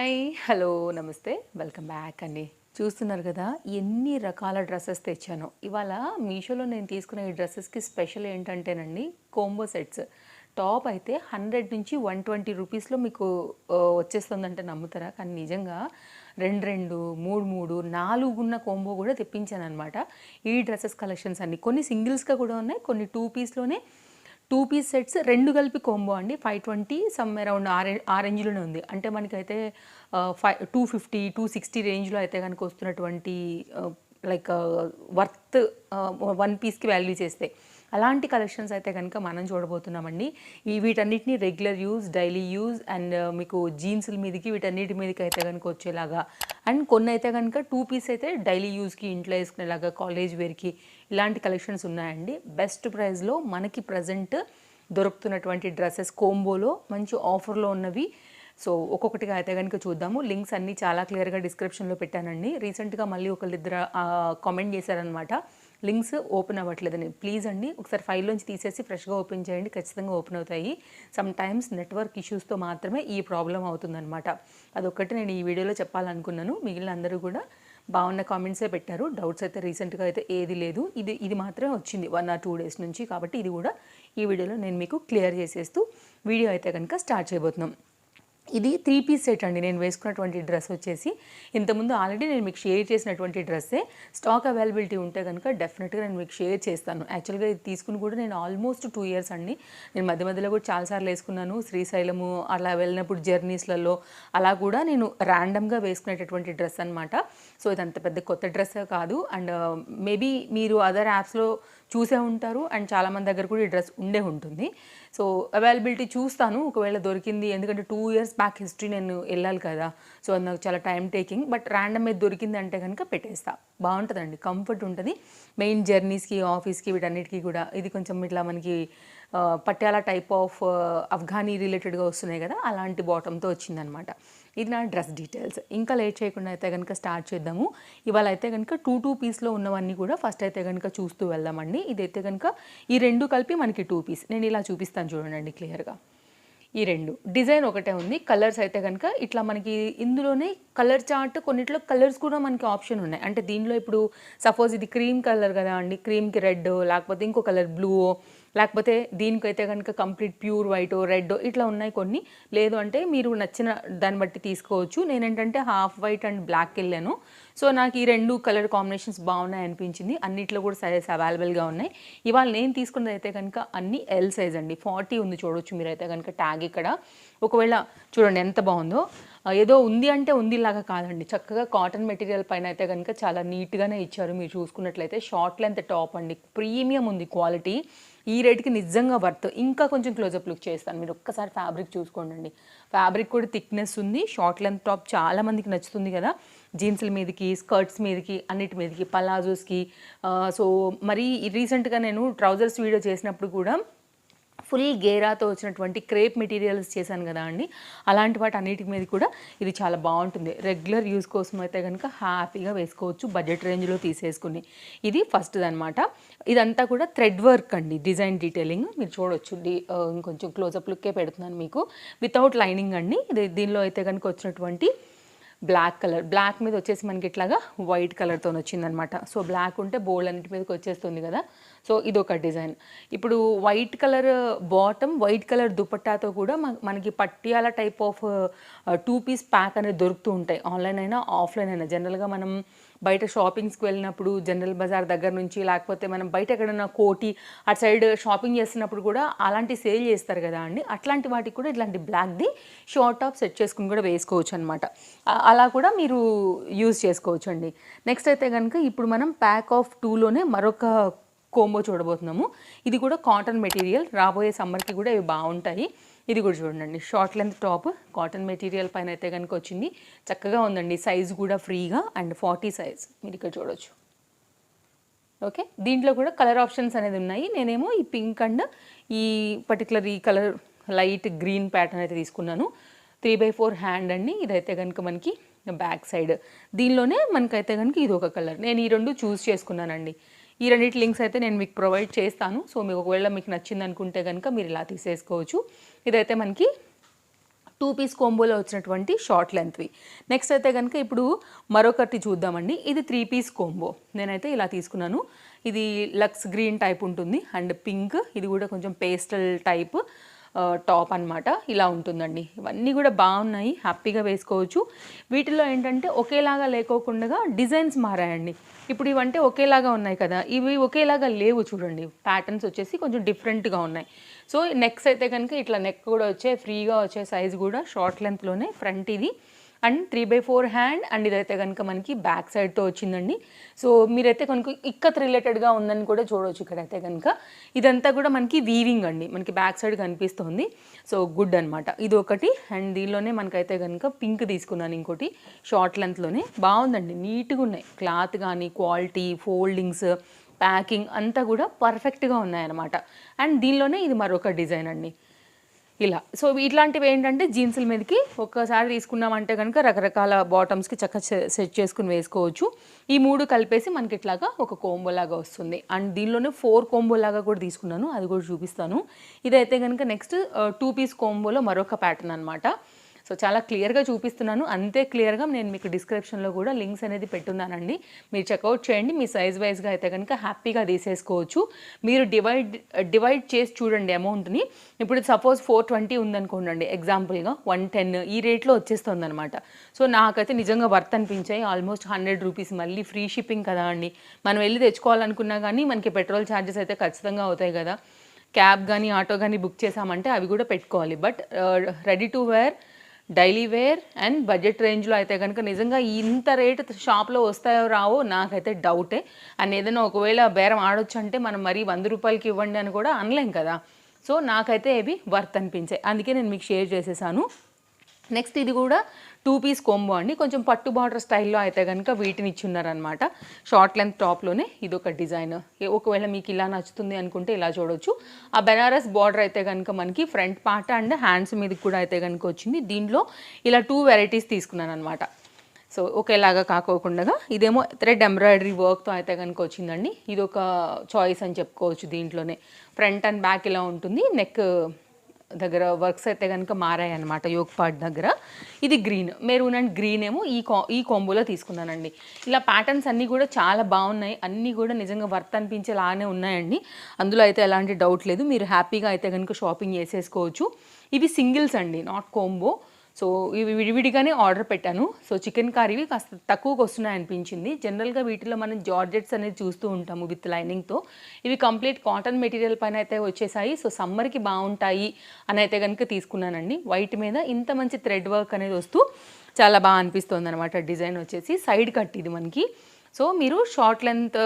Hi hello నమస్తే welcome back అండి. చూస్తున్నారు కదా ఎన్ని రకాల డ్రెస్సెస్ తెచ్చానో. ఇవాళ మీషోలో నేను తీసుకున్న ఈ డ్రెస్సెస్కి స్పెషల్ ఏంటంటేనండి, కోంబో సెట్స్. టాప్ అయితే 100 నుంచి 120 రూపీస్లో మీకు వచ్చేస్తుందంటే నమ్ముతారా? కానీ నిజంగా 2 2 3 3 4 ఉన్న కోంబో కూడా తెప్పించాను అనమాట. ఈ డ్రెస్సెస్ కలెక్షన్స్ అన్ని కొన్ని సింగిల్స్గా కూడా ఉన్నాయి, కొన్ని 2 పీస్లోనే 2 పీస్ సెట్స్ 2 కలిపి కాంబో అండి. 520 సమ్ అరౌండ్ ఆ రేంజ్‌లోనే ఉంది. అంటే మనకైతే 250, 260 రేంజ్‌లో అయితే గనుక వస్తున్నటువంటి లైక్ వర్త్ 1 పీస్‌కి వాల్యూ చేస్తే అలాంటి కలెక్షన్స్ అయితే కనుక మనం చూడబోతున్నామండి. వీటన్నిటిని regular use, daily use and మీకు జీన్స్‌ల మీదకి వీటన్నిటి మీదకి అయితే కనుక వచ్చేలాగా, అండ్ కొన్ని అయితే కనుక 2 పీస్ అయితే డైలీ యూజ్‌కి ఇంట్లో వేసుకునేలాగా, కాలేజ్ వేర్‌కి ఇలాంటి కలెక్షన్స్ ఉన్నాయండి. బెస్ట్ ప్రైస్‌లో మనకి ప్రజెంట్ దొరుకుతున్నటువంటి డ్రెస్సెస్ కోంబోలో మంచి ఆఫర్‌లో ఉన్నవి. సో ఒక్కొక్కటిగా అయితే కనుక చూద్దాము. లింక్స్ అన్నీ చాలా క్లియర్గా డిస్క్రిప్షన్లో పెట్టానండి. రీసెంట్గా మళ్ళీ ఒకళ్ళిద్దరు కామెంట్ చేశారనమాట, లింక్స్ ఓపెన్ అవ్వట్లేదని. ప్లీజ్ అండి ఒకసారి ఫైల్లోంచి తీసేసి ఫ్రెష్గా ఓపెన్ చేయండి, ఖచ్చితంగా ఓపెన్ అవుతాయి. సమ్ టైమ్స్ నెట్వర్క్ ఇష్యూస్తో మాత్రమే ఈ ప్రాబ్లం అవుతుందన్నమాట. అదొక్కటి నేను ఈ వీడియోలో చెప్పాలనుకున్నాను. మిగిలిన అందరూ కూడా బాగున్న కామెంట్సే పెట్టారు. డౌట్స్ అయితే రీసెంట్గా అయితే ఏది లేదు. ఇది మాత్రమే వచ్చింది 1 or 2 డేస్ నుంచి. కాబట్టి ఇది కూడా ఈ వీడియోలో నేను మీకు క్లియర్ చేసేస్తూ వీడియో అయితే కనుక స్టార్ట్ చేయబోతున్నాం. ఇది 3 పీస్ సెట్ అండి. నేను వేసుకున్నటువంటి డ్రెస్ వచ్చేసి ఇంతకుముందు ఆల్రెడీ నేను మీకు షేర్ చేసినటువంటి డ్రెస్సే. స్టాక్ అవైలబిలిటీ ఉంటే కనుక డెఫినెట్గా నేను మీకు షేర్ చేస్తాను. యాక్చువల్గా ఇది తీసుకుని కూడా నేను ఆల్మోస్ట్ 2 ఇయర్స్ అండి. నేను మధ్య మధ్యలో కూడా చాలాసార్లు వేసుకున్నాను. శ్రీశైలము అలా వెళ్ళినప్పుడు జర్నీస్లలో అలా కూడా నేను ర్యాండమ్గా వేసుకునేటటువంటి డ్రెస్ అనమాట. సో ఇది అంత పెద్ద కొత్త డ్రెస్ కాదు. అండ్ మేబీ మీరు అదర్ యాప్స్లో చూసే ఉంటారు అండ్ చాలామంది దగ్గర కూడా ఈ డ్రెస్ ఉండే ఉంటుంది. సో అవైలబిలిటీ చూస్తాను ఒకవేళ దొరికింది, ఎందుకంటే 2 ఇయర్స్ బ్యాక్ హిస్టరీ నేను వెళ్ళాలి కదా. సో అది నాకు చాలా టైం టేకింగ్. బట్ ర్యాండమ్ మీద దొరికింది అంటే కనుక పెట్టేస్తా. బాగుంటుందండి, కంఫర్ట్ ఉంటుంది. మెయిన్ జర్నీస్కి, ఆఫీస్కి వీటన్నిటికీ కూడా. ఇది కొంచెం ఇట్లా మనకి పట్యాల టైప్ ఆఫ్ అఫ్ఘానీ రిలేటెడ్గా వస్తున్నాయి కదా, అలాంటి బాటంతో వచ్చిందనమాట. ఇది నా డ్రెస్ డీటెయిల్స్. ఇంకా లేట్ చేయకుండా అయితే కనుక స్టార్ట్ చేద్దాము. ఇవాళ అయితే కనుక 2 పీస్లో ఉన్నవన్నీ కూడా ఫస్ట్ అయితే కనుక చూస్తూ వెళ్దామండి. ఇదైతే కనుక ఈ 2 కలిపి మనకి 2 పీస్. నేను ఇలా చూపిస్తాను చూడండి క్లియర్గా. ఈ 2 డిజైన్ ఒకటే ఉంది. కలర్స్ అయితే కనుక ఇట్లా మనకి ఇందులోనే కలర్ చార్ట్, కొన్నిట్లో కలర్స్ కూడా మనకి ఆప్షన్ ఉన్నాయి. అంటే దీనిలో ఇప్పుడు సపోజ్ ఇది క్రీమ్ కలర్ కదా అండి, క్రీమ్కి రెడ్, లేకపోతే ఇంకో కలర్ బ్లూ, లేకపోతే దీనికైతే కనుక కంప్లీట్ ప్యూర్ వైట్, రెడ్ ఇట్లా ఉన్నాయి కొన్ని. లేదు అంటే మీరు నచ్చిన దాన్ని బట్టి తీసుకోవచ్చు. నేనేంటంటే హాఫ్ వైట్ అండ్ బ్లాక్ వెళ్ళాను. సో నాకు ఈ 2 కలర్ కాంబినేషన్స్ బాగున్నాయి అనిపించింది. అన్నిట్లో కూడా సైజెస్ అవైలబుల్గా ఉన్నాయి. ఇవాళ నేను తీసుకున్నది అయితే కనుక అన్ని ఎల్ సైజ్ అండి. 40 ఉంది, చూడవచ్చు మీరైతే కనుక ట్యాగ్ ఇక్కడ. ఒకవేళ చూడండి ఎంత బాగుందో. ఏదో ఉంది అంటే ఉందిలాగా కాదండి, చక్కగా కాటన్ మెటీరియల్ పైన అయితే కనుక చాలా నీట్గానే ఇచ్చారు. మీరు చూసుకున్నట్లయితే షార్ట్ లెంత్ టాప్ అండి, ప్రీమియం ఉంది క్వాలిటీ. ఈ రేట్కి నిజంగా వర్త్. ఇంకా కొంచెం క్లోజప్ లుక్ చేస్తాను, మీరు ఒక్కసారి ఫ్యాబ్రిక్ చూసుకోండి. ఫ్యాబ్రిక్ కూడా థిక్నెస్ ఉంది. షార్ట్ లెంత్ టాప్ చాలా మందికి నచ్చుతుంది కదా, జీన్స్ల మీదకి, స్కర్ట్స్ మీదకి, అన్నిటి మీదకి, పలాజోస్కి. సో మరి రీసెంట్గా నేను ట్రౌజర్స్ వీడియో చేసినప్పుడు కూడా ఫుల్ గేరాతో వచ్చినటువంటి క్రేప్ మెటీరియల్స్ చేశాను కదా అండి, అలాంటి వాటి అన్నిటి మీద కూడా ఇది చాలా బాగుంటుంది. రెగ్యులర్ యూస్ కోసం అయితే కనుక హ్యాపీగా వేసుకోవచ్చు, బడ్జెట్ రేంజ్లో తీసేసుకుని. ఇది ఫస్ట్ది అనమాట. ఇదంతా కూడా థ్రెడ్ వర్క్ అండి, డిజైన్ డీటెయిలింగ్ మీరు చూడవచ్చు. ఇంకొంచెం క్లోజప్ లుక్కే పెడుతున్నాను మీకు. వితౌట్ లైనింగ్ అండి. దీనిలో అయితే కనుక వచ్చినటువంటి బ్లాక్ కలర్, బ్లాక్ మీద వచ్చేసి మనకి ఇట్లాగా వైట్ కలర్తో వచ్చిందనమాట. సో బ్లాక్ ఉంటే బోల్డ్ అన్నిటి మీదకి వచ్చేస్తుంది కదా. సో ఇదొక డిజైన్. ఇప్పుడు white colour bottom, white colour దుపట్టాతో కూడా మనకి Patiala type of 2 piece pack అనేది దొరుకుతూ ఉంటాయి, ఆన్లైన్ అయినా ఆఫ్లైన్ అయినా. జనరల్గా మనం బయట షాపింగ్స్కి వెళ్ళినప్పుడు జనరల్ బజార్ దగ్గర నుంచి, లేకపోతే మనం బయట ఎక్కడైనా కోటి అటు సైడ్ షాపింగ్ చేస్తున్నప్పుడు కూడా అలాంటి సేల్ చేస్తారు కదా అండి, అట్లాంటి వాటికి కూడా ఇట్లాంటి బ్లాక్ది షార్ట్ టాప్ సెట్ చేసుకుని కూడా వేసుకోవచ్చు అనమాట. అలా కూడా మీరు యూజ్ చేసుకోవచ్చు అండి. నెక్స్ట్ అయితే కనుక ఇప్పుడు మనం ప్యాక్ ఆఫ్ 2లోనే మరొక కోంబో చూడబోతున్నాము. ఇది కూడా కాటన్ మెటీరియల్, రాబోయే సమ్మర్కి కూడా ఇవి బాగుంటాయి. ఇది కూడా చూడండి, short length top cotton material పైన అయితే కనుక వచ్చింది. చక్కగా ఉందండి, సైజు కూడా ఫ్రీగా అండ్ 40 సైజ్ మీరు ఇక్కడ చూడవచ్చు. ఓకే, దీంట్లో కూడా కలర్ ఆప్షన్స్ అనేది ఉన్నాయి. నేనేమో ఈ పింక్ అండ్ ఈ పర్టికులర్ ఈ కలర్ లైట్ గ్రీన్ ప్యాటర్న్ అయితే తీసుకున్నాను. 3/4 హ్యాండ్ అండి. ఇదైతే కనుక మనకి బ్యాక్ సైడ్. దీనిలోనే మనకైతే కనుక ఇది ఒక కలర్. నేను ఈ 2 చూస్ చేసుకున్నానండి. ఈ రెండింటి లింక్స్ అయితే నేను మీకు ప్రొవైడ్ చేస్తాను. సో మీకు ఒకవేళ మీకు నచ్చింది అనుకుంటే కనుక మీరు ఇలా తీసేసుకోవచ్చు. ఇదైతే మనకి 2 పీస్ కాంబోలో వచ్చినటువంటి షార్ట్ లెంత్వి. నెక్స్ట్ అయితే కనుక ఇప్పుడు మరొకటి చూద్దామండి. ఇది 3 పీస్ కాంబో. నేనైతే ఇలా తీసుకున్నాను. ఇది లక్స్ గ్రీన్ టైప్ ఉంటుంది అండ్ పింక్, ఇది కూడా కొంచెం పేస్టల్ టైప్ టాప్ అనమాట. ఇలా ఉంటుందండి. ఇవన్నీ కూడా బాగున్నాయి, హ్యాపీగా వేసుకోవచ్చు. వీటిలో ఏంటంటే ఒకేలాగా లేకోకుండా డిజైన్స్ మారాయండి. ఇప్పుడు ఇవంటే ఒకేలాగా ఉన్నాయి కదా, ఇవి ఒకేలాగా లేవు చూడండి. ప్యాటర్న్స్ వచ్చేసి కొంచెం డిఫరెంట్గా ఉన్నాయి. సో నెక్స్ అయితే కనుక ఇట్లా నెక్ కూడా వచ్చే ఫ్రీగా వచ్చే సైజ్ కూడా షార్ట్ లెంత్లోనే ఫ్రంట్ ఇది అండ్ 3/4 హ్యాండ్ అండ్ ఇదైతే కనుక మనకి బ్యాక్ సైడ్తో వచ్చిందండి. సో మీరైతే కనుక ఇక్కత్ రిలేటెడ్గా ఉందని కూడా చూడవచ్చు. ఇక్కడైతే కనుక ఇదంతా కూడా మనకి వీవింగ్ అండి, మనకి బ్యాక్ సైడ్ కనిపిస్తుంది. సో గుడ్ అనమాట. ఇది ఒకటి అండ్ దీనిలోనే మనకైతే కనుక పింక్ తీసుకున్నాను ఇంకోటి షార్ట్ లెంత్లోనే. బాగుందండి, నీట్గా ఉన్నాయి. క్లాత్ కానీ క్వాలిటీ, ఫోల్డింగ్స్, ప్యాకింగ్ అంతా కూడా పర్ఫెక్ట్గా ఉన్నాయన్నమాట. అండ్ దీనిలోనే ఇది మరొక డిజైన్ అండి ఇలా. సో ఇట్లాంటివి ఏంటంటే జీన్సుల మీదకి ఒక్కసారి తీసుకున్నామంటే కనుక రకరకాల బాటమ్స్కి చక్కగా సెట్ చేసుకుని వేసుకోవచ్చు. ఈ 3 కలిపేసి మనకి ఇట్లాగా ఒక కోంబోలాగా వస్తుంది. అండ్ దీనిలోనే 4 కోంబోలాగా కూడా తీసుకున్నాను, అది కూడా చూపిస్తాను. ఇదైతే కనుక నెక్స్ట్ 2 పీస్ కోంబోలో మరొక ప్యాటర్న్ అనమాట. సో చాలా క్లియర్గా చూపిస్తున్నాను. అంతే క్లియర్గా నేను మీకు డిస్క్రిప్షన్లో కూడా లింక్స్ అనేది పెట్టున్నానండి. మీరు చెక్అవుట్ చేయండి. మీ సైజ్ వైజ్గా అయితే కనుక హ్యాపీగా తీసేసుకోవచ్చు. మీరు డివైడ్ చేసి చూడండి అమౌంట్ని. ఇప్పుడు సపోజ్ 420 ఉందనుకోండి ఎగ్జాంపుల్గా, 110 ఈ రేట్లో వచ్చేస్తుంది అనమాట. సో నాకైతే నిజంగా వర్త్ అనిపించాయి. Almost 100 rupees. మళ్ళీ ఫ్రీ షిప్పింగ్ కదా అండి, మనం వెళ్ళి తెచ్చుకోవాలనుకున్నా కానీ మనకి పెట్రోల్ ఛార్జెస్ అయితే ఖచ్చితంగా అవుతాయి కదా. క్యాబ్ కానీ ఆటో కానీ బుక్ చేసామంటే అవి కూడా పెట్టుకోవాలి. But ready to wear, daily wear and budget రేంజ్లో అయితే కనుక నిజంగా ఇంత రేటు షాప్లో వస్తాయో రావో నాకైతే డౌటే. అండ్ ఏదైనా ఒకవేళ బేరం ఆడొచ్చు అంటే మనం మరీ 100 రూపాయలకి ఇవ్వండి అని కూడా అనలేం కదా. సో నాకైతే ఇవి వర్త్ అనిపించాయి, అందుకే నేను మీకు షేర్ చేసేసాను. నెక్స్ట్ ఇది కూడా 2 పీస్ కాంబో అండి. కొంచెం పట్టు బార్డర్ స్టైల్లో అయితే కనుక వీటిని ఇచ్చున్నారనమాట. షార్ట్ లెంత్ టాప్లోనే ఇదొక డిజైన్. ఒకవేళ మీకు ఇలా నచ్చుతుంది అనుకుంటే ఇలా చూడవచ్చు. ఆ బెనారస్ బార్డర్ అయితే కనుక మనకి ఫ్రంట్ పార్ట్ అండ్ హ్యాండ్స్ మీదకి కూడా అయితే కనుక వచ్చింది. దీనిలో ఇలా 2 వెరైటీస్ తీసుకున్నాను అనమాట. సో ఒకేలాగా కాకోకుండా ఇదేమో థ్రెడ్ ఎంబ్రాయిడరీ వర్క్తో అయితే కనుక వచ్చిందండి. ఇది ఒక చాయిస్ అని చెప్పుకోవచ్చు. దీంట్లోనే ఫ్రంట్ అండ్ బ్యాక్ ఇలా ఉంటుంది. నెక్ దగ్గర వర్క్స్ అయితే కనుక మారాయి అనమాట. యోక్ పార్ట్ దగ్గర ఇది గ్రీన్, మెరూన్ అండ్ గ్రీన్ ఏమో ఈ కాంబోలో తీసుకున్నానండి. ఇలా ప్యాటర్న్స్ అన్నీ కూడా చాలా బాగున్నాయి. అన్నీ కూడా నిజంగా వర్త్ అనిపించేలాగానే ఉన్నాయండి. అందులో అయితే ఎలాంటి డౌట్ లేదు. మీరు హ్యాపీగా అయితే కనుక షాపింగ్ చేసేసుకోవచ్చు. ఇవి సింగిల్స్ అండి, నాట్ కాంబో. సో ఇవి విడివిడిగానే ఆర్డర్ పెట్టాను. సో చికెన్ కర్రీవి కాస్త తక్కువకి వస్తున్నాయి అనిపించింది. జనరల్గా వీటిలో మనం జార్జెట్స్ అనేది చూస్తూ ఉంటాము విత్ లైనింగ్తో. ఇవి కంప్లీట్ కాటన్ మెటీరియల్ పైన అయితే వచ్చేసాయి. సో సమ్మర్కి బాగుంటాయి అని అయితే కనుక తీసుకున్నానండి. వైట్ మీద ఇంత మంచి థ్రెడ్ వర్క్ అనేది వస్తూ చాలా బాగా అనిపిస్తుంది అనమాట. డిజైన్ వచ్చేసి సైడ్ కట్ ఇది మనకి. సో మీరు షార్ట్ లెంత్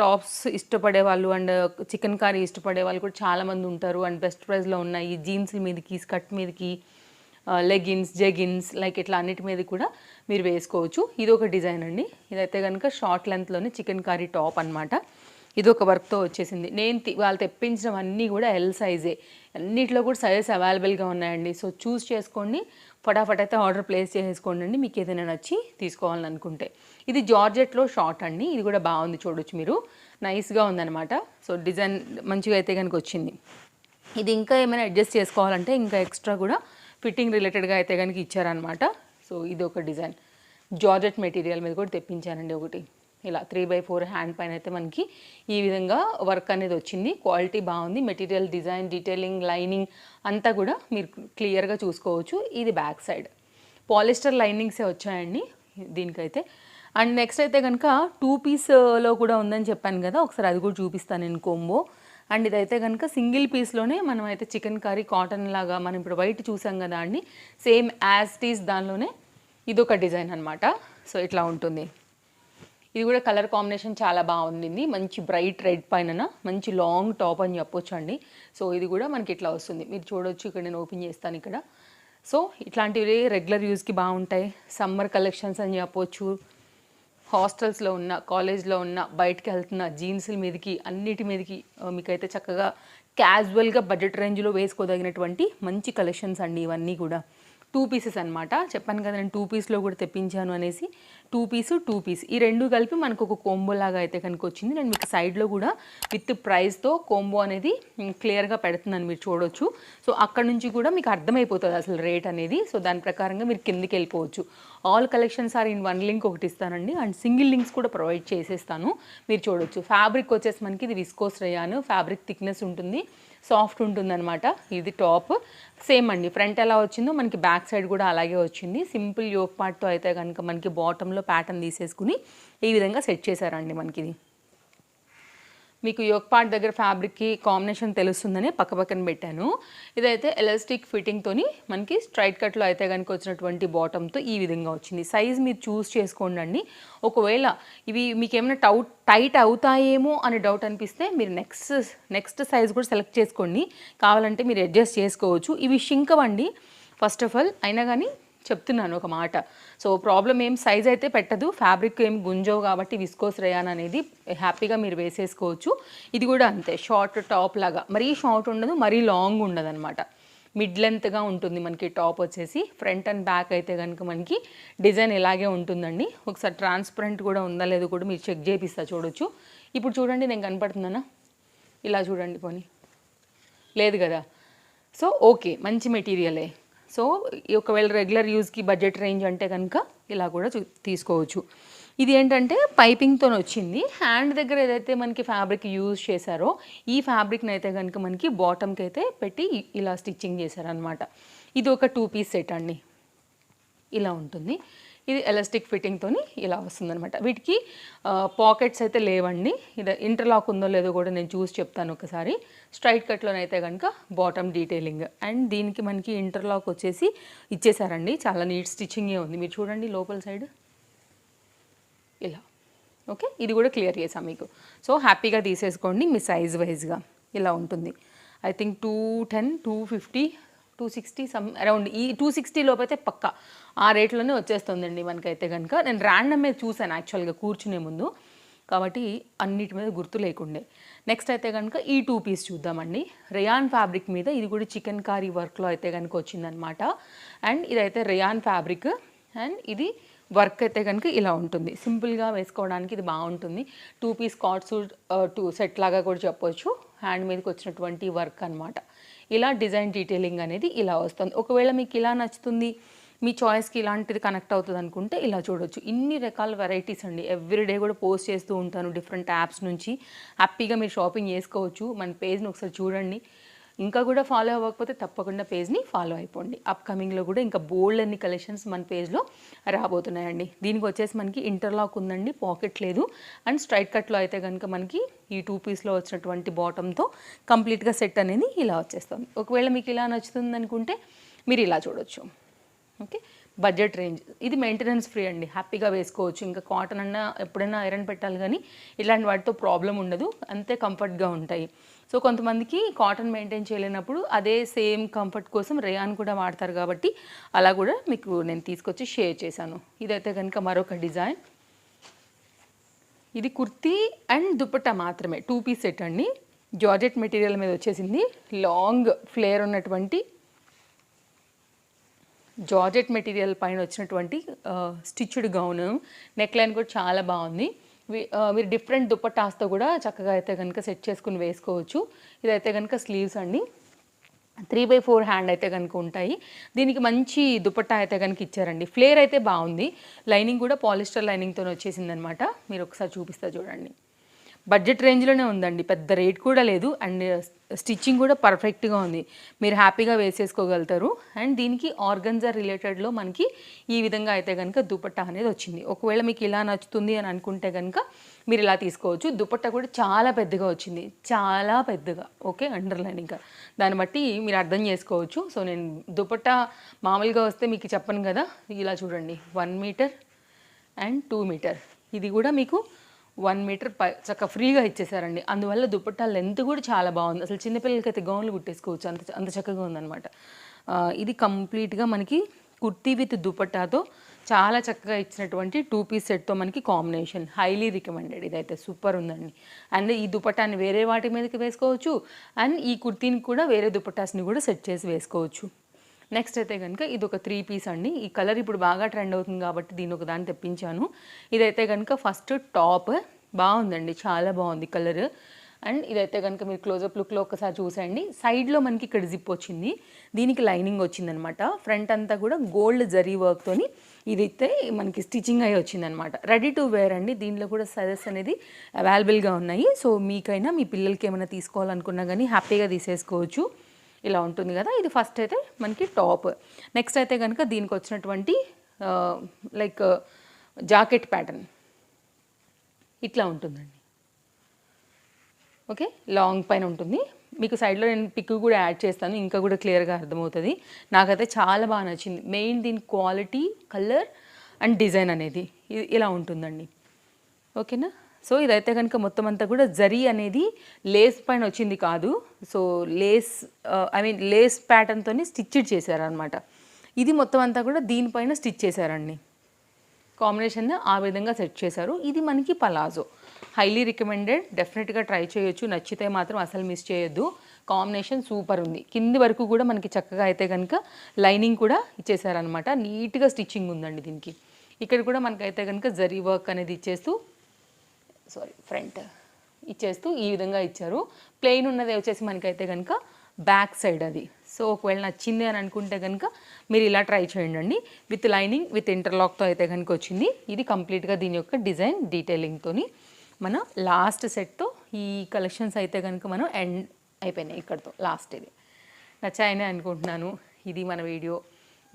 టాప్స్ ఇష్టపడే వాళ్ళు అండ్ చికెన్ కర్రీ ఇష్టపడే వాళ్ళు కూడా చాలామంది ఉంటారు. అండ్ బెస్ట్ ప్రైస్లో ఉన్నాయి. జీన్స్ మీదకి, స్కర్ట్ మీదకి, లెగిన్స్, జెగిన్స్ లైక్ ఇట్లా అన్నిటి మీద కూడా మీరు వేసుకోవచ్చు. ఇది ఒక డిజైన్ అండి. ఇదైతే కనుక షార్ట్ లెంత్లోనే చికెన్ కర్రీ టాప్ అనమాట. ఇది ఒక వర్క్తో వచ్చేసింది. వాళ్ళు తెప్పించడం అన్నీ కూడా ఎల్ సైజే. అన్నిట్లో కూడా సైజెస్ అవైలబుల్గా ఉన్నాయండి. సో చూస్ చేసుకోండి, ఫటాఫట్ అయితే ఆర్డర్ ప్లేస్ చేసేసుకోండి మీకు ఏదైనా నచ్చి తీసుకోవాలని అనుకుంటే. ఇది జార్జెట్లో షార్ట్ అండి. ఇది కూడా బాగుంది, చూడొచ్చు మీరు. నైస్గా ఉందన్నమాట. సో డిజైన్ మంచిగా అయితే కనుక వచ్చింది. ఇది ఇంకా ఏమైనా అడ్జస్ట్ చేసుకోవాలంటే ఇంకా ఎక్స్ట్రా కూడా ఫిట్టింగ్ రిలేటెడ్గా అయితే కనుక ఇచ్చారనమాట. సో ఇది ఒక డిజైన్. జార్జెట్ మెటీరియల్ మీద కూడా తెప్పించానండి ఒకటి. ఇలా 3/4 హ్యాండ్ పైన అయితే మనకి ఈ విధంగా వర్క్ అనేది వచ్చింది. క్వాలిటీ బాగుంది. మెటీరియల్, డిజైన్, డీటెయిలింగ్, లైనింగ్ అంతా కూడా మీరు క్లియర్గా చూసుకోవచ్చు. ఇది బ్యాక్ సైడ్ పాలిస్టర్ లైనింగ్సే వచ్చాయండి దీనికైతే. అండ్ నెక్స్ట్ అయితే కనుక 2 పీస్లో కూడా ఉందని చెప్పాను కదా, ఒకసారి అది కూడా చూపిస్తాను నేను కోంబో. అండ్ ఇదైతే కనుక సింగిల్ పీస్లోనే మనం అయితే చికెన్ కర్రీ కాటన్ లాగా మనం ఇప్పుడు వైట్ చూసాం కదా అండి, సేమ్ యాజ్ టీస్ దానిలోనే ఇదొక డిజైన్ అనమాట. సో ఇట్లా ఉంటుంది. ఇది కూడా కలర్ కాంబినేషన్ చాలా బాగుంది. మంచి బ్రైట్ రెడ్ పైన మంచి లాంగ్ టాప్ అని చెప్పొచ్చు అండి. సో ఇది కూడా మనకి ఇట్లా వస్తుంది, మీరు చూడొచ్చు. ఇక్కడ నేను ఓపెన్ చేస్తాను ఇక్కడ. సో ఇట్లాంటివి రెగ్యులర్ యూస్కి బాగుంటాయి. సమ్మర్ కలెక్షన్స్ అని చెప్పొచ్చు. హాస్టల్స్లో ఉన్న, కాలేజ్లో ఉన్న, బయటకు వెళ్తున్న జీన్సుల మీదకి అన్నిటి మీదకి మీకైతే చక్కగా క్యాజువల్గా బడ్జెట్ రేంజ్లో వేసుకోదగినటువంటి మంచి కలెక్షన్స్ అండి ఇవన్నీ కూడా. 2 పీసెస్ అనమాట. చెప్పాను కదా నేను 2 పీస్లో కూడా తెప్పించాను అనేసి. 2 పీస్ ఈ రెండు కలిపి మనకు ఒక కోంబో లాగా అయితే కనుక వచ్చింది. నేను మీకు సైడ్లో కూడా విత్ ప్రైస్తో కోంబో అనేది క్లియర్గా పెడుతున్నాను, మీరు చూడొచ్చు. సో అక్కడ నుంచి కూడా మీకు అర్థమైపోతుంది అసలు రేట్ అనేది. సో దాని ప్రకారంగా మీరు కిందకి వెళ్ళిపోవచ్చు. All collections are in 1 link ఒకటి ఇస్తానండి, అండ్ సింగిల్ లింక్స్ కూడా ప్రొవైడ్ చేసేస్తాను, మీరు చూడొచ్చు. ఫ్యాబ్రిక్ వచ్చేసి మనకి ఇది విస్కోస్ రేయాన్, ఫ్యాబ్రిక్ థిక్నెస్ ఉంటుంది, సాఫ్ట్ ఉంటుందన్నమాట. ఇది టాప్ సేమ్ అండి, ఫ్రంట్ ఎలా వచ్చిందో మనకి బ్యాక్ సైడ్ కూడా అలాగే వచ్చింది. సింపుల్ యోక్ పార్ట్తో అయితే కనుక మనకి బాటంలో ప్యాటర్న్ తీసేసుకుని ఈ విధంగా సెట్ చేశారండి మనకి. ఇది మీకు యోక్ పార్ట్ దగ్గర ఫ్యాబ్రిక్కి కాంబినేషన్ తెలుస్తుందని పక్కన పెట్టాను. ఇదైతే ఎలాస్టిక్ ఫిట్టింగ్తోని మనకి స్ట్రైట్ కట్లో అయితే కనుక వచ్చినటువంటి బాటంతో ఈ విధంగా వచ్చింది. సైజ్ మీరు చూస్ చేసుకోండి. ఒకవేళ ఇవి మీకు ఏమైనా టైట్ అవుతాయేమో అని డౌట్ అనిపిస్తే మీరు నెక్స్ట్ సైజ్ కూడా సెలెక్ట్ చేసుకోండి, కావాలంటే మీరు అడ్జస్ట్ చేసుకోవచ్చు. ఇవి షింకవండి ఫస్ట్ ఆఫ్ ఆల్, అయినా కానీ చెప్తున్నాను ఒక మాట. సో ప్రాబ్లం ఏం సైజ్ అయితే పెట్టదు, ఫ్యాబ్రిక్ ఏం గుంజవు కాబట్టి విస్కోస్ రేయాన్ అనేది హ్యాపీగా మీరు వేసేసుకోవచ్చు. ఇది కూడా అంతే, షార్ట్ టాప్ లాగా, మరీ షార్ట్ ఉండదు, మరీ లాంగ్ ఉండదు అనమాట, మిడ్ లెంత్గా ఉంటుంది మనకి టాప్ వచ్చేసి. ఫ్రంట్ అండ్ బ్యాక్ అయితే కనుక మనకి డిజైన్ ఇలాగే ఉంటుందండి. ఒకసారి ట్రాన్స్పరెంట్ కూడా ఉందా లేదో కూడా మీరు చెక్ చేపిస్తా, చూడొచ్చు. ఇప్పుడు చూడండి, నేను కనపడుతుందన్నా, ఇలా చూడండి, పోనీ లేదు కదా. సో ఓకే, మంచి మెటీరియలే. సో ఒకవేళ రెగ్యులర్ యూజ్కి బడ్జెట్ రేంజ్ అంటే కనుక ఇలా కూడా తీసుకోవచ్చు. ఇది ఏంటంటే పైపింగ్తో వచ్చింది. హ్యాండ్ దగ్గర ఏదైతే మనకి ఫ్యాబ్రిక్ యూజ్ చేశారో ఈ ఫ్యాబ్రిక్ని అయితే కనుక మనకి బాటమ్కి అయితే పెట్టి ఇలా స్టిచ్చింగ్ చేశారనమాట. ఇది ఒక 2 పీస్ సెట్ అండి, ఇలా ఉంటుంది. ఇది ఎలాస్టిక్ ఫిట్టింగ్తోని ఇలా వస్తుందన్నమాట. వీటికి పాకెట్స్ అయితే లేవండి. ఇది ఇంటర్లాక్ ఉందో లేదో కూడా నేను చూసి చెప్తాను ఒకసారి. స్ట్రైట్ కట్లోనైతే కనుక బాటమ్ డీటెయిలింగ్, అండ్ దీనికి మనకి ఇంటర్లాక్ వచ్చేసి ఇచ్చేసారండి. చాలా నీట్ స్టిచ్చింగే ఉంది, మీరు చూడండి లోపల సైడ్ ఇలా. ఓకే, ఇది కూడా క్లియర్ చేసాం మీకు. సో హ్యాపీగా తీసేసుకోండి మీ సైజ్ వైజ్గా. ఇలా ఉంటుంది. ఐ థింక్ 210, 250, 260 అరౌండ్ ఈ 260 లోపు అయితే పక్క ఆ రేట్లోనే వచ్చేస్తుందండి మనకైతే కనుక. నేను ర్యాండమ్ మీద చూసాను యాక్చువల్గా కూర్చునే ముందు, కాబట్టి అన్నిటి మీద గుర్తు లేకుండే. నెక్స్ట్ అయితే కనుక ఈ 2 పీస్ చూద్దామండి. రేయాన్ ఫ్యాబ్రిక్ మీద, ఇది కూడా చికెన్ కారీ వర్క్లో అయితే కనుక వచ్చిందనమాట. అండ్ ఇదైతే రేయాన్ ఫ్యాబ్రిక్, అండ్ ఇది వర్క్ అయితే కనుక ఇలా ఉంటుంది. సింపుల్గా వేసుకోవడానికి ఇది బాగుంటుంది. 2 పీస్ కాట్ సూట్ 2 సెట్ లాగా కూడా చెప్పొచ్చు. హ్యాండ్ మీదకి వచ్చినటువంటి వర్క్ అనమాట. ఇలా డిజైన్ డీటెయిలింగ్ అనేది ఇలా వస్తుంది. ఒకవేళ మీకు ఇలా నచ్చుతుంది, మీ చాయిస్కి ఇలాంటిది కనెక్ట్ అవుతుంది అనుకుంటే ఇలా చూడొచ్చు. ఇన్ని రకాల వెరైటీస్ అండి, ఎవ్రీడే కూడా పోస్ట్ చేస్తూ ఉంటాను డిఫరెంట్ యాప్స్ నుంచి. హ్యాపీగా మీరు షాపింగ్ చేసుకోవచ్చు. మన పేజ్ని ఒకసారి చూడండి. ఇంకా కూడా ఫాలో అవ్వకపోతే తప్పకుండా పేజ్ని ఫాలో అయిపోండి. అప్కమింగ్లో కూడా ఇంకా బోల్డ్ అన్ని కలెక్షన్స్ మన పేజ్లో రాబోతున్నాయండి. దీనికి వచ్చేసి మనకి ఇంటర్లాక్ ఉందండి, పాకెట్ లేదు. అండ్ స్ట్రైట్ కట్లో అయితే కనుక మనకి ఈ 2 పీస్లో వచ్చినటువంటి బాటంతో కంప్లీట్గా సెట్ అనేది ఇలా వచ్చేస్తుంది. ఒకవేళ మీకు ఇలా నచ్చుతుంది అనుకుంటే మీరు ఇలా చూడొచ్చు. ఓకే, బడ్జెట్ రేంజ్, ఇది మెయింటెనెన్స్ ఫ్రీ అండి, హ్యాపీగా వేసుకోవచ్చు. ఇంకా కాటన్ అన్నా ఎప్పుడైనా ఐరన్ పెట్టాలి, కానీ ఇలాంటి వాటితో ప్రాబ్లం ఉండదు, అంతే కంఫర్ట్గా ఉంటాయి. సో కొంతమందికి కాటన్ మెయింటైన్ చేయలేనప్పుడు అదే సేమ్ కంఫర్ట్ కోసం రేయాన్ కూడా వాడతారు, కాబట్టి అలా కూడా మీకు నేను తీసుకొచ్చి షేర్ చేశాను. ఇదైతే కనుక మరొక డిజైన్. ఇది కుర్తీ అండ్ దుపట్టా మాత్రమే, 2 పీస్ సెట్ అండి. జార్జెట్ మెటీరియల్ మీద వచ్చేసింది. లాంగ్ ఫ్లేర్ ఉన్నటువంటి జార్జెట్ మెటీరియల్ పైన వచ్చినటువంటి స్టిచ్డ్ గౌన్. నెక్ లైన్ కూడా చాలా బాగుంది. మీరు డిఫరెంట్ దుపట్టాస్తో కూడా చక్కగా అయితే కనుక సెట్ చేసుకుని వేసుకోవచ్చు. ఇదైతే కనుక స్లీవ్స్ అండి, 3/4 హ్యాండ్ అయితే కనుక ఉంటాయి. దీనికి మంచి దుపట్టా అయితే కనుక ఇచ్చారండి. ఫ్లేర్ అయితే బాగుంది. లైనింగ్ కూడా పాలిస్టర్ లైనింగ్తో వచ్చేసింది అనమాట. మీరు ఒకసారి చూపిస్తా చూడండి. బడ్జెట్ రేంజ్లోనే ఉందండి, పెద్ద రేట్ కూడా లేదు. అండ్ స్టిచ్చింగ్ కూడా పర్ఫెక్ట్గా ఉంది, మీరు హ్యాపీగా వేసేసుకోగలుగుతారు. అండ్ దీనికి ఆర్గన్జా రిలేటెడ్లో మనకి ఈ విధంగా అయితే కనుక దుపట్టా అనేది వచ్చింది. ఒకవేళ మీకు ఇలా నచ్చుతుంది అని అనుకుంటే కనుక మీరు ఇలా తీసుకోవచ్చు. దుపట్టా కూడా చాలా పెద్దగా వచ్చింది, చాలా పెద్దగా. ఓకే, అండర్లైన్ ఇంకా దాన్ని బట్టి మీరు అర్థం చేసుకోవచ్చు. సో నేను దుపట్టా మామూలుగా వస్తే మీకు చెప్పను కదా, ఇలా చూడండి, 1 మీటర్ అండ్ 2 మీటర్. ఇది కూడా మీకు 1 మీటర్ చక్కగా ఫ్రీగా ఇచ్చేసారండి. అందువల్ల దుపట్టా లెంత్ కూడా చాలా బాగుంది. అసలు చిన్నపిల్లలకి అయితే గౌన్లు కుట్టేసుకోవచ్చు, అంత చక్కగా ఉందన్నమాట. ఇది కంప్లీట్గా మనకి కుర్తీ విత్ దుపట్టాతో చాలా చక్కగా ఇచ్చినటువంటి 2 పీస్ సెట్తో మనకి కాంబినేషన్. హైలీ రికమెండెడ్, ఇదైతే సూపర్ ఉందండి. అండ్ ఈ దుపట్టాని వేరే వాటి మీదకి వేసుకోవచ్చు, అండ్ ఈ కుర్తీని కూడా వేరే దుపట్టాస్ని కూడా సెట్ చేసి వేసుకోవచ్చు. నెక్స్ట్ అయితే కనుక ఇది ఒక 3 పీస్ అండి. ఈ కలర్ ఇప్పుడు బాగా ట్రెండ్ అవుతుంది కాబట్టి దీని ఒక దాన్ని తెప్పించాను. ఇదైతే కనుక ఫస్ట్ టాప్ బాగుందండి, చాలా బాగుంది కలర్. అండ్ ఇదైతే కనుక మీరు క్లోజప్ లుక్లో ఒకసారి చూసేయండి. సైడ్లో మనకి ఇక్కడ జిప్ వచ్చింది, దీనికి లైనింగ్ వచ్చిందనమాట. ఫ్రంట్ అంతా కూడా గోల్డ్ జరీ వర్క్తోని ఇదైతే మనకి స్టిచ్చింగ్ అయ్యి వచ్చిందనమాట. రెడీ టు వేర్ అండి. దీంట్లో కూడా సైజెస్ అనేది అవైలబుల్గా ఉన్నాయి. సో మీకైనా మీ పిల్లలకి ఏమైనా తీసుకోవాలనుకున్నా కానీ హ్యాపీగా తీసేసుకోవచ్చు. ఇలా ఉంటుంది కదా. ఇది ఫస్ట్ అయితే మనకి టాప్. నెక్స్ట్ అయితే కనుక దీనికి వచ్చినటువంటి లైక్ జాకెట్ ప్యాటర్న్ ఇట్లా ఉంటుందండి. ఓకే, లాంగ్ పైన ఉంటుంది. మీకు సైడ్లో నేను పిక్ కూడా యాడ్ చేస్తాను, ఇంకా కూడా క్లియర్గా అర్థమవుతుంది. నాకైతే చాలా బాగా నచ్చింది. మెయిన్ దీని క్వాలిటీ, కలర్ అండ్ డిజైన్ అనేది ఇలా ఉంటుందండి. ఓకేనా. సో ఇదైతే కనుక మొత్తం అంతా కూడా జరీ అనేది లేస్ పైన వచ్చింది కాదు. సో లేస్ లేస్ ప్యాటర్న్తో స్టిచ్డ్ చేశారనమాట. ఇది మొత్తం అంతా కూడా దీనిపైన స్టిచ్ చేశారండి. కాంబినేషన్ ఆ విధంగా సెట్ చేశారు. ఇది మనకి పలాజో, హైలీ రికమెండెడ్. డెఫినెట్గా ట్రై చేయొచ్చు, నచ్చితే మాత్రం అసలు మిస్ చేయొద్దు. కాంబినేషన్ సూపర్ ఉంది. కింది వరకు కూడా మనకి చక్కగా అయితే కనుక లైనింగ్ కూడా ఇచ్చేసారనమాట. నీట్గా స్టిచ్చింగ్ ఉందండి దీనికి. ఇక్కడ కూడా మనకైతే కనుక జరీ వర్క్ అనేది ఇచ్చేస్తూ ఫ్రంట్ ఇచ్చేస్తూ ఈ విధంగా ఇచ్చారు. ప్లెయిన్ ఉన్నది వచ్చేసి మనకైతే కనుక బ్యాక్ సైడ్ అది. సో ఒకవేళ నచ్చింది అని అనుకుంటే కనుక మీరు ఇలా ట్రై చేయండి. విత్ లైనింగ్ విత్ ఇంటర్లాక్తో అయితే కనుక వచ్చింది. ఇది కంప్లీట్గా దీని యొక్క డిజైన్ డీటెయిలింగ్తో మన లాస్ట్ సెట్తో ఈ కలెక్షన్స్ అయితే కనుక మనం ఎండ్ అయిపోయినాయి ఇక్కడితో. లాస్ట్ ఇది నచ్చాయని అనుకుంటున్నాను. ఇది మన వీడియో.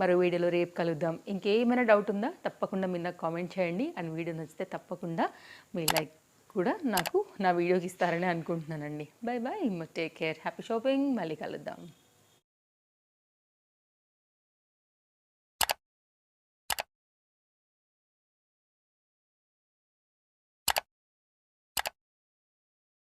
మరో వీడియోలో రేపు కలుద్దాం. ఇంకేమైనా డౌట్ ఉందా తప్పకుండా మీరు నాకు కామెంట్ చేయండి. అండ్ వీడియో నచ్చితే తప్పకుండా మీ లైక్ కూడా నాకు నా వీడియోకి ఇస్తారని అనుకుంటున్నానండి. Bye bye, take care, happy shopping. మళ్ళీ కలుద్దాం.